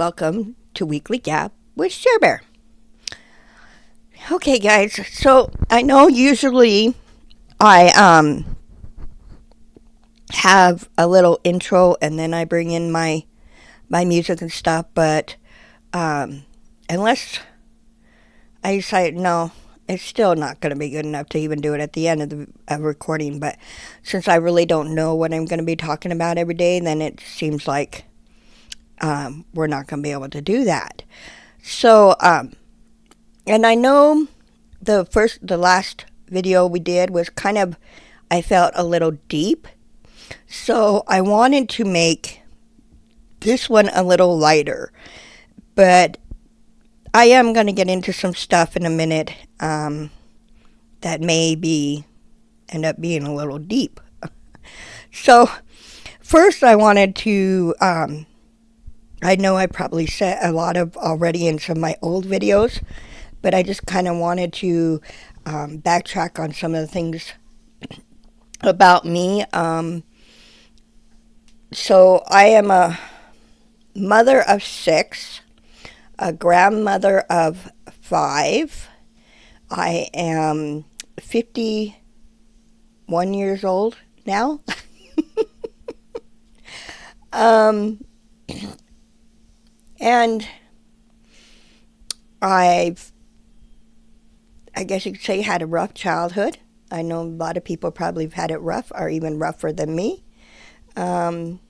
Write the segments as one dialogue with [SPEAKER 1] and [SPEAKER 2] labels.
[SPEAKER 1] welcome to Weekly GAB with Share Bear. Okay, guys, so I know usually I have a little intro and then I bring in my music and stuff, but unless I decide no, it's still not going to be good enough to even do it at the end of the recording. But since I really don't know what I'm going to be talking about every day, then it seems like we're not going to be able to do that. So, and I know the last video we did was kind of, I felt a little deep. So I wanted to make this one a little lighter. But I am going to get into some stuff in a minute that may end up being a little deep. So first I wanted to, I know I probably said a lot of already in some of my old videos, but I just kind of wanted to backtrack on some of the things about me. So I am a mother of 6, a grandmother of 5. I am 51 years old now. And I guess you could say had a rough childhood. I know a lot of people probably have had it rough or even rougher than me. I'm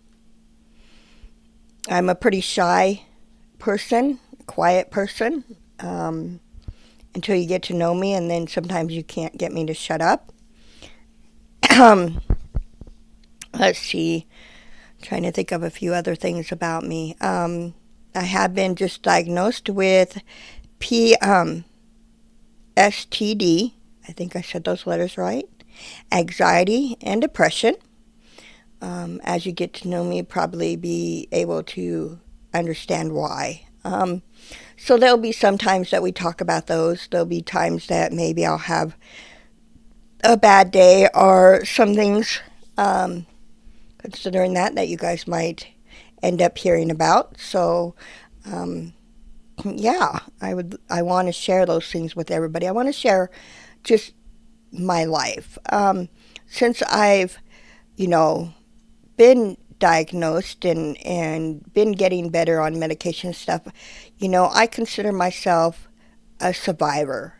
[SPEAKER 1] a pretty shy person, quiet person, until you get to know me, and then sometimes you can't get me to shut up. Let's see. I'm trying to think of a few other things about me. I have been just diagnosed with STD. I think I said those letters right. Anxiety and depression. As you get to know me, probably be able to understand why. So there'll be some times that we talk about those. There'll be times that maybe I'll have a bad day or some things, considering that you guys might end up hearing about. So, yeah, I want to share those things with everybody. I want to share just my life. Since I've, been diagnosed and been getting better on medication stuff, I consider myself a survivor.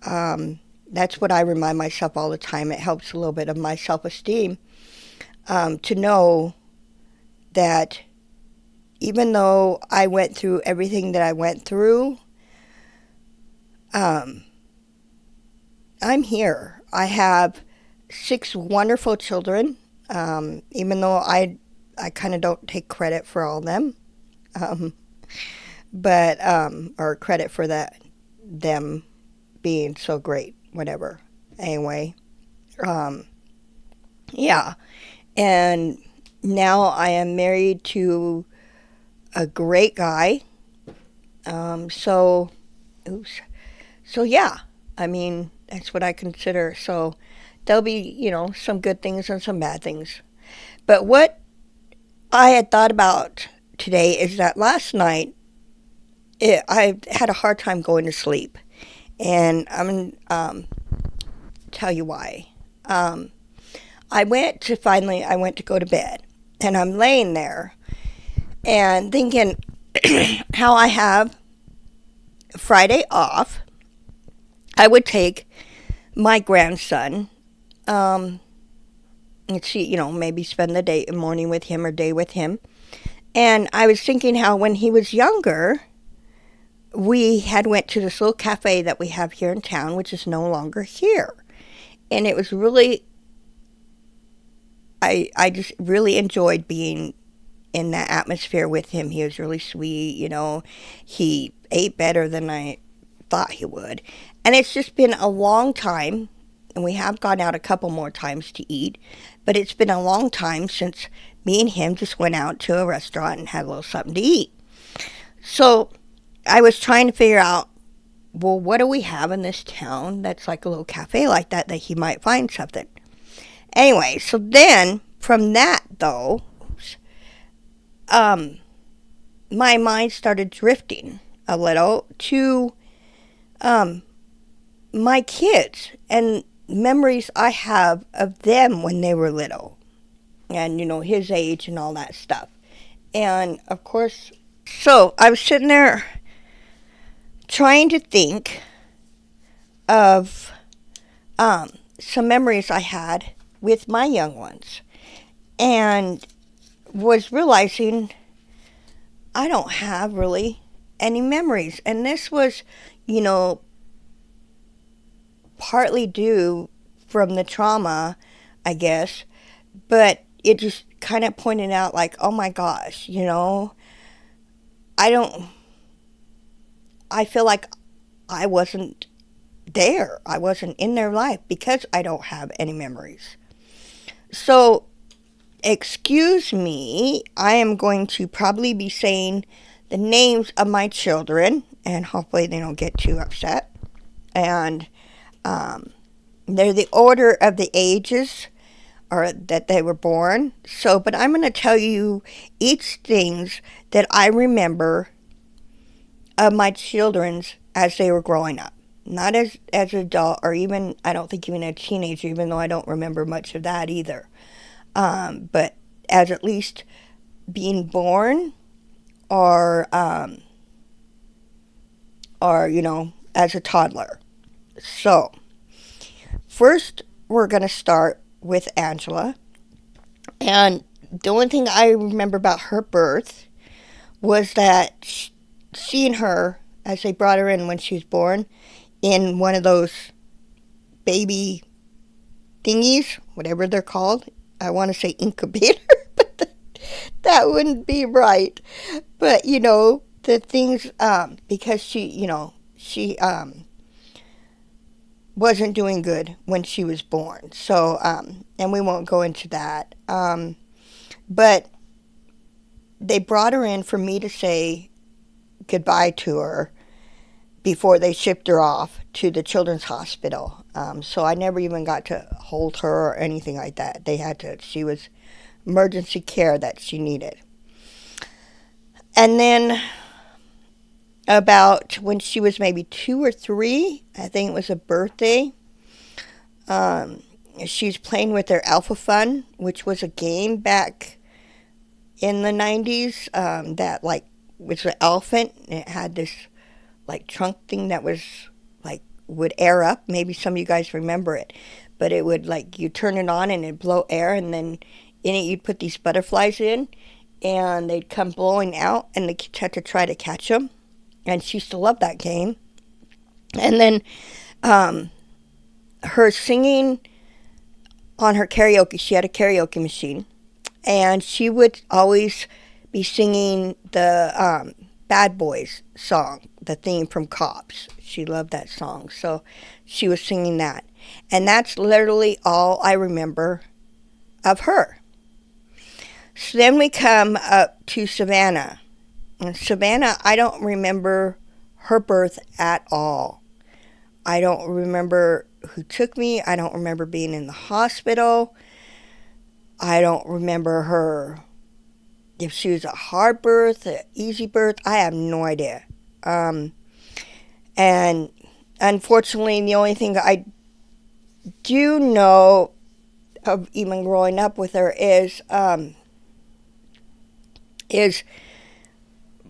[SPEAKER 1] That's what I remind myself all the time. It helps a little bit of my self-esteem to know that even though I went through everything that I went through, I'm here. I have 6 wonderful children, even though I kind of don't take credit for all of them, or credit for them being so great, whatever. Anyway, yeah, and now I am married to a great guy. So yeah, I mean, that's what I consider. So there'll be, some good things and some bad things. But what I had thought about today is that last night I had a hard time going to sleep. And I'm going to tell you why. I went to go to bed. And I'm laying there and thinking how I have Friday off. I would take my grandson, and see, maybe spend the morning with him or day with him. And I was thinking how when he was younger, we had went to this little cafe that we have here in town, which is no longer here. And it was really, I just really enjoyed being in that atmosphere with him. He was really sweet, he ate better than I thought he would. And it's just been a long time, and we have gone out a couple more times to eat, but it's been a long time since me and him just went out to a restaurant and had a little something to eat. So I was trying to figure out, well, what do we have in this town that's like a little cafe like that he might find something. Anyway, so then from that though, my mind started drifting a little to my kids and memories I have of them when they were little, and his age and all that stuff. And of course, so I was sitting there trying to think of some memories I had with my young ones, and was realizing I don't have really any memories. And this was, partly due from the trauma, I guess, but it just kind of pointed out like, oh my gosh, I feel like I wasn't there. I wasn't in their life because I don't have any memories. So, excuse me, I am going to probably be saying the names of my children, and hopefully they don't get too upset. And they're the order of the ages or that they were born. So, but I'm going to tell you each things that I remember of my children's as they were growing up. Not as an adult, or even, I don't think even a teenager, even though I don't remember much of that either. But as at least being born, or as a toddler. So, first we're going to start with Angela. And the only thing I remember about her birth was that seeing her as they brought her in when she was born in one of those baby thingies, whatever they're called. I want to say incubator, but that wouldn't be right. But, the things, because she wasn't doing good when she was born. So, and we won't go into that. But they brought her in for me to say goodbye to her before they shipped her off to the children's hospital. So I never even got to hold her or anything like that. She was emergency care that she needed. And then about when she was maybe 2 or 3, I think it was a birthday, she's playing with their Alpha Fun, which was a game back in the 90s, that like was an elephant, and it had this like trunk thing that was like would air up. Maybe some of you guys remember it, but it would like you turn it on and it'd blow air, and then in it you'd put these butterflies in, and they'd come blowing out, and the kids had to try to catch them. And she used to love that game. And then her singing on her karaoke. She had a karaoke machine, and she would always be singing the Bad Boys song, the theme from Cops. She loved that song, so she was singing that. And that's literally all I remember of her. So then we come up to Savannah. And Savannah, I don't remember her birth at all. I don't remember who took me. I don't remember being in the hospital. I don't remember her, if she was a hard birth, an easy birth. I have no idea. And unfortunately, the only thing I do know of even growing up with her is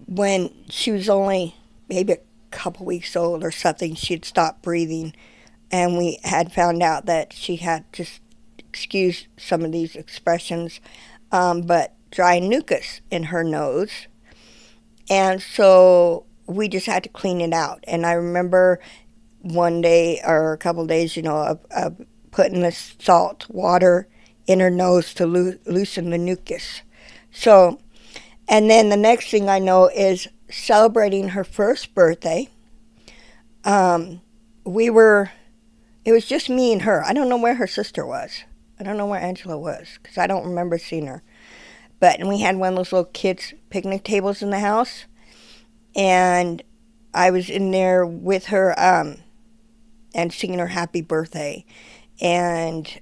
[SPEAKER 1] when she was only maybe a couple weeks old or something, she'd stopped breathing, and we had found out that she had, just excuse some of these expressions, but dry mucus in her nose, and so we just had to clean it out. And I remember one day or a couple days, of putting the salt water in her nose to loosen the mucus. So, and then the next thing I know is celebrating her first birthday. It was just me and her. I don't know where her sister was. I don't know where Angela was, because I don't remember seeing her. And we had one of those little kids' picnic tables in the house, and I was in there with her, and singing her happy birthday, and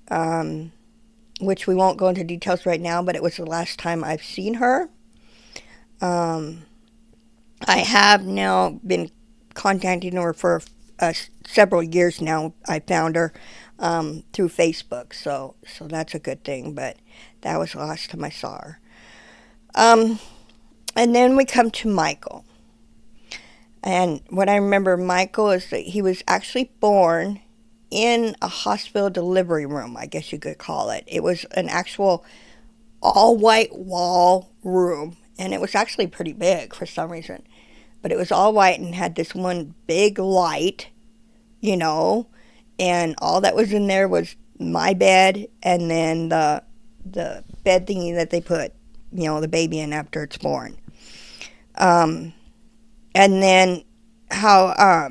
[SPEAKER 1] which we won't go into details right now, but it was the last time I've seen her. I have now been contacting her for several years now. I found her through Facebook, so that's a good thing. But that was the last time I saw her. Um, and then we come to Michael. And what I remember, Michael, is that he was actually born in a hospital delivery room, I guess you could call it. It was an actual all white wall room, and it was actually pretty big for some reason. But it was all white and had this one big light, you know, and all that was in there was my bed and then the bed thingy that they put, the baby in after it's born. Um, and then how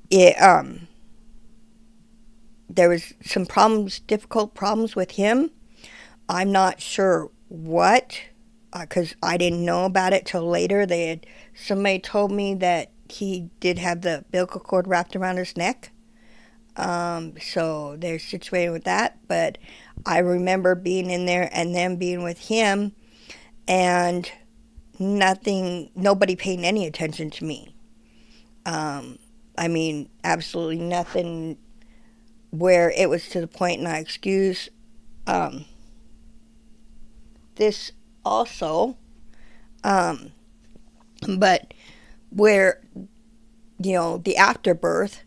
[SPEAKER 1] it there was some problems, difficult problems with him. I'm not sure what, because I didn't know about it till later. Somebody told me that he did have the umbilical cord wrapped around his neck. So they're situated with that. But I remember being in there and them being with him, and nobody paying any attention to me. I mean, absolutely nothing. Where it was to the point, and I excuse um, this also, um, but where the afterbirth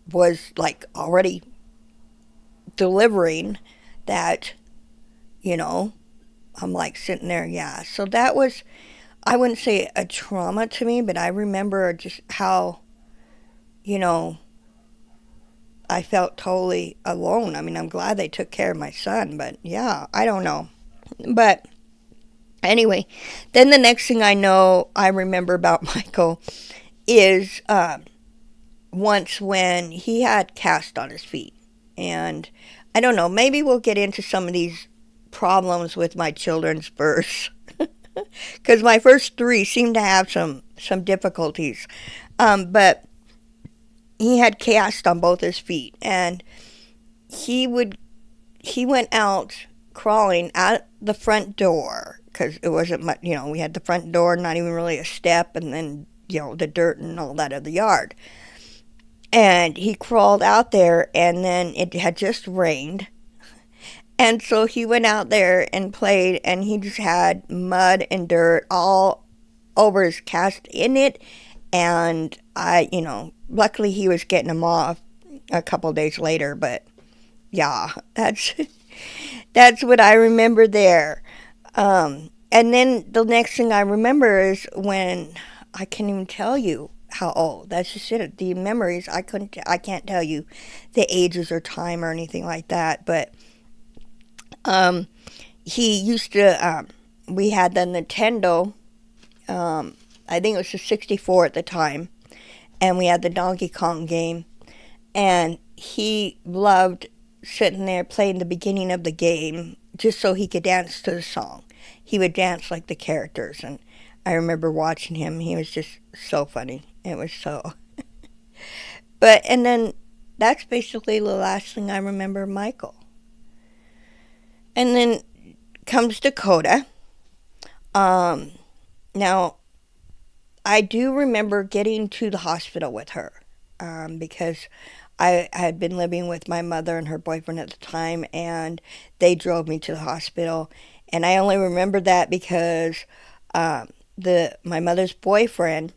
[SPEAKER 1] was like already delivering that, you know, I'm like sitting there, yeah. So that was, I wouldn't say a trauma to me, but I remember just how, you know, I felt totally alone. I mean, I'm glad they took care of my son, but yeah, I don't know. But anyway, then the next thing I remember about Michael is once when he had cast on his feet. And I don't know, maybe we'll get into some of these problems with my children's births. Because my first three seem to have some difficulties. But he had cast on both his feet. And he would he went out crawling out the front door because it wasn't much, we had the front door, not even really a step, and then, the dirt and all that of the yard. And he crawled out there, and then it had just rained. And so he went out there and played, and he just had mud and dirt all over his cast in it. And luckily he was getting them off a couple days later, but yeah, that's what I remember there. And then the next thing I remember is when I can't even tell you how old. That's just it. The memories I can't tell you the ages or time or anything like that. But um, he used to. We had the Nintendo. I think it was the 64 at the time, and we had the Donkey Kong game, and he loved sitting there playing the beginning of the game just so he could dance to the song. He would dance like the characters, and I remember watching him. He was just so funny. It was so. But, and then that's basically the last thing I remember of Michael. And then comes Dakota. Um, Now, I do remember getting to the hospital with her because I had been living with my mother and her boyfriend at the time, and they drove me to the hospital. And I only remember that because my mother's boyfriend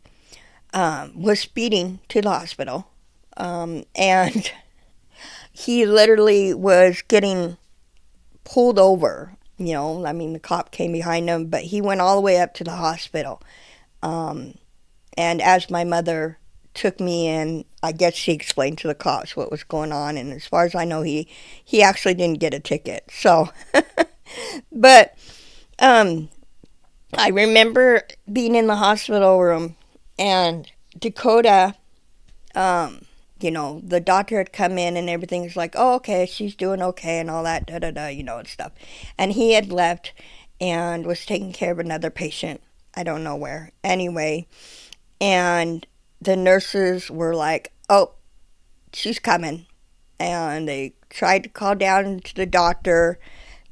[SPEAKER 1] was speeding to the hospital, and he literally was getting pulled over. I mean, the cop came behind him, but he went all the way up to the hospital. Um, and as my mother took me in, I guess she explained to the cops what was going on. And as far as I know, he actually didn't get a ticket. So, but um, I remember being in the hospital room, and Dakota, the doctor had come in and everything's like, oh, okay, she's doing okay and all that, da da da, and stuff. And he had left and was taking care of another patient. I don't know where. Anyway, and the nurses were like, oh, she's coming. And they tried to call down to the doctor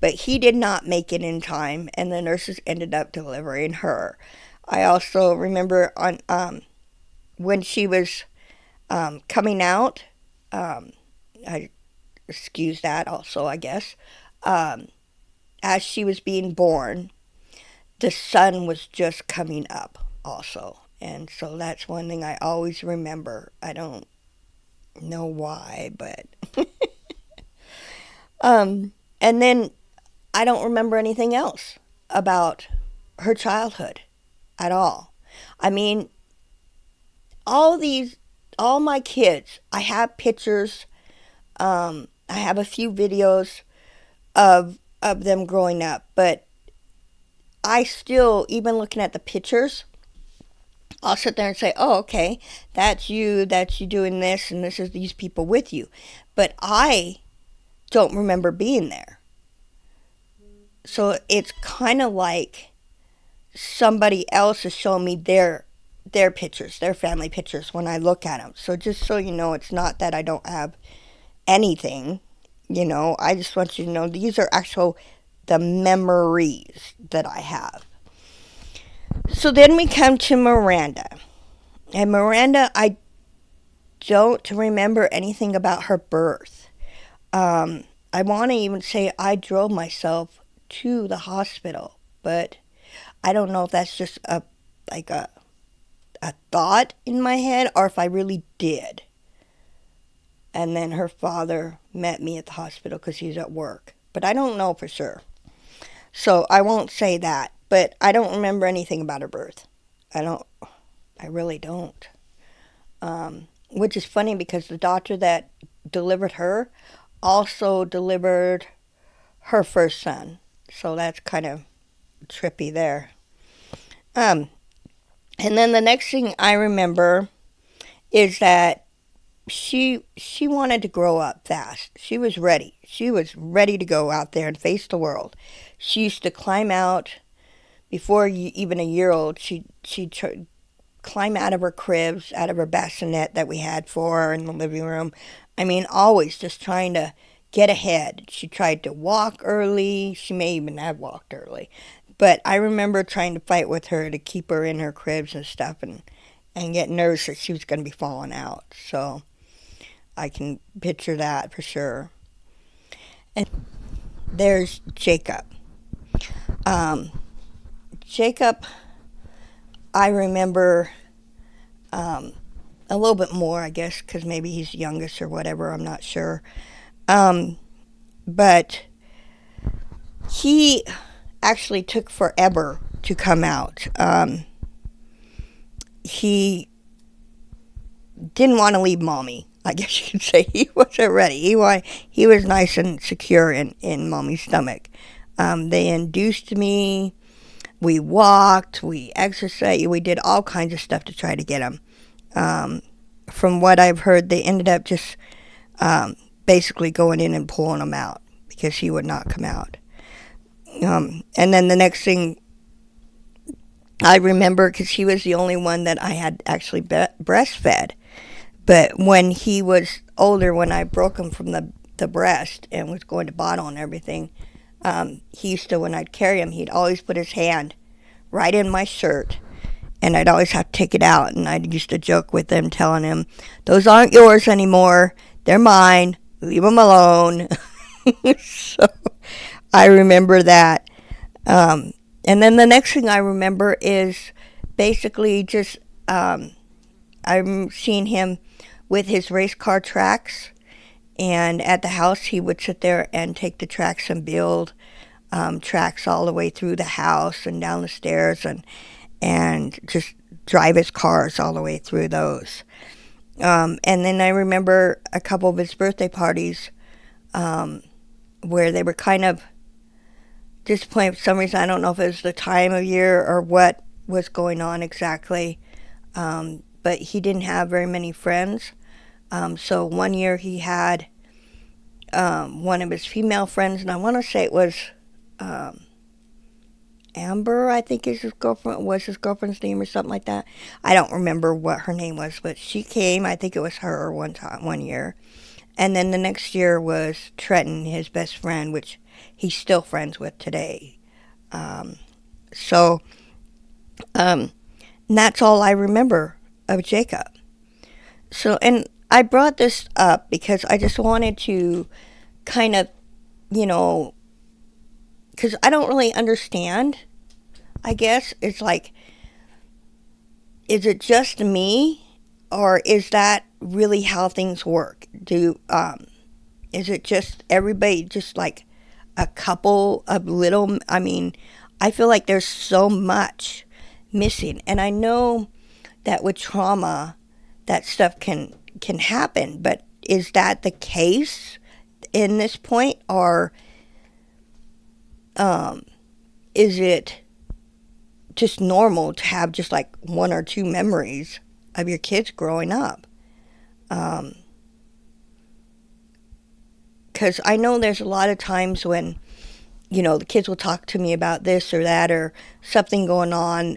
[SPEAKER 1] but he did not make it in time, and the nurses ended up delivering her. I also remember on when she was coming out. I excuse that also, I guess. Um, as she was being born, the sun was just coming up also. And so that's one thing I always remember. I don't know why, but and then I don't remember anything else about her childhood at all. I mean, all my kids, I have pictures, I have a few videos of them growing up, but I still, even looking at the pictures, I'll sit there and say, "Oh, okay, that's you doing this, and this is these people with you," but I don't remember being there. So it's kind of like somebody else is showing me their pictures, their family pictures when I look at them. So just so you know, it's not that I don't have anything. I just want you to know these are actual the memories that I have. So then we come to Miranda. And Miranda, I don't remember anything about her birth. I want to even say I drove myself to the hospital, but I don't know if that's just like a thought in my head or if I really did. And then her father met me at the hospital because he's at work. But I don't know for sure. So I won't say that. But I don't remember anything about her birth. I really don't. Which is funny because the doctor that delivered her also delivered her first son. So that's kind of trippy there. And then the next thing I remember is that she wanted to grow up fast. She was ready. She was ready to go out there and face the world. She used to climb out before even a year old. She'd climb out of her cribs, out of her bassinet that we had for her in the living room. I mean, always just trying to get ahead. She tried to walk early. She may even have walked early. But I remember trying to fight with her to keep her in her cribs and stuff and get nervous that she was going to be falling out. So I can picture that for sure. And there's Jacob. Jacob, I remember a little bit more, I guess, because maybe he's youngest or whatever. I'm not sure. But he actually took forever to come out. He didn't want to leave mommy. I guess you could say he wasn't ready. He was nice and secure in mommy's stomach. They induced me. We walked. We exercised. We did all kinds of stuff to try to get him. From what I've heard, they ended up just basically going in and pulling him out because he would not come out. And then the next thing I remember, because he was the only one that I had actually breastfed. But when he was older, when I broke him from the breast and was going to bottle and everything, he used to, when I'd carry him, he'd always put his hand right in my shirt. And I'd always have to take it out. And I used to joke with him, telling him, "Those aren't yours anymore. They're mine. Leave them alone." So I remember that. And then the next thing I remember is basically just I'm seeing him with his race car tracks. And at the house, he would sit there and take the tracks and build tracks all the way through the house and down the stairs and just drive his cars all the way through those. And then I remember a couple of his birthday parties where they were kind of disappointed for some reason. I don't know if it was the time of year or what was going on exactly, but he didn't have very many friends. So one year he had one of his female friends, and I want to say it was Amber, I think is his girlfriend, was his girlfriend's name or something like that. I don't remember what her name was, but she came. I think it was her one year. And then the next year was Trenton, his best friend, which he's still friends with today. So, and that's all I remember of Jacob. So, and I brought this up because I just wanted to kind of, you know, because I don't really understand, I guess. It's like, is it just me, or is that really how things work? Is it just everybody just like a couple of little, I mean, I feel like there's so much missing. And I know that with trauma, that stuff can happen, but is that the case in this point, or is it just normal to have just like one or two memories of your kids growing up? Because I know there's a lot of times when, you know, the kids will talk to me about this or that or something going on,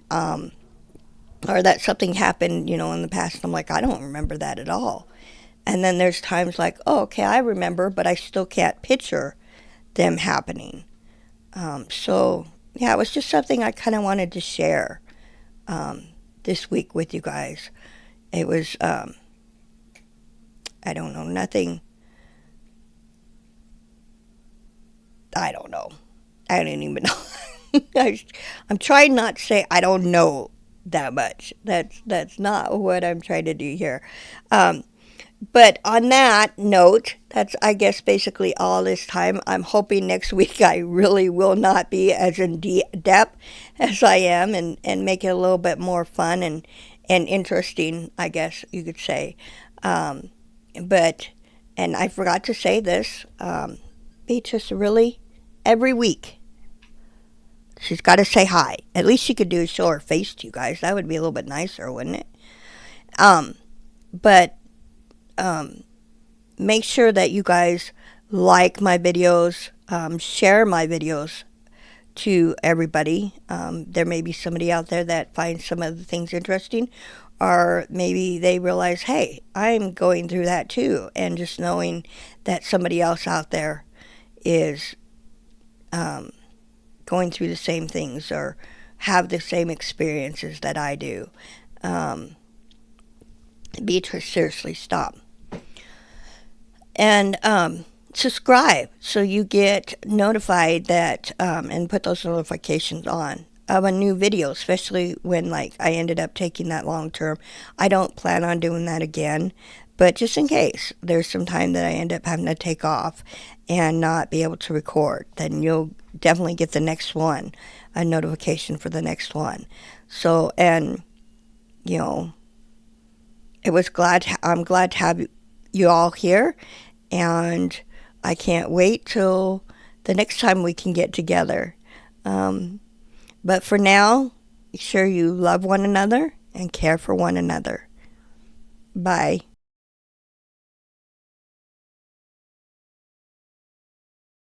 [SPEAKER 1] or that something happened, you know, in the past. And I'm like, I don't remember that at all. And then there's times like, oh, okay, I remember, but I still can't picture them happening. So, yeah, it was just something I kind of wanted to share this week with you guys. It was, I don't know, nothing. I don't know. I don't even know. I'm trying not to say I don't know that much. That's not what I'm trying to do here. But on that note, that's, I guess, basically all this time. I'm hoping next week I really will not be as in depth as I am, and make it a little bit more fun and interesting, I guess you could say. But, and I forgot to say this, Beatrice really, every week, she's got to say hi. At least she could do is show her face to you guys. That would be a little bit nicer, wouldn't it? But make sure that you guys like my videos, share my videos to everybody. There may be somebody out there that finds some of the things interesting, or maybe they realize, hey, I'm going through that too, and just knowing that somebody else out there is going through the same things or have the same experiences that I do. Beatrice, seriously, stop. And subscribe so you get notified that, and put those notifications on of a new video, especially when like I ended up taking that long term. I don't plan on doing that again, but just in case there's some time that I end up having to take off and not be able to record, then you'll definitely get the next one, a notification for the next one. So, and you know, I'm glad to have you all here, and I can't wait till the next time we can get together. But for now, make sure you love one another and care for one another. Bye.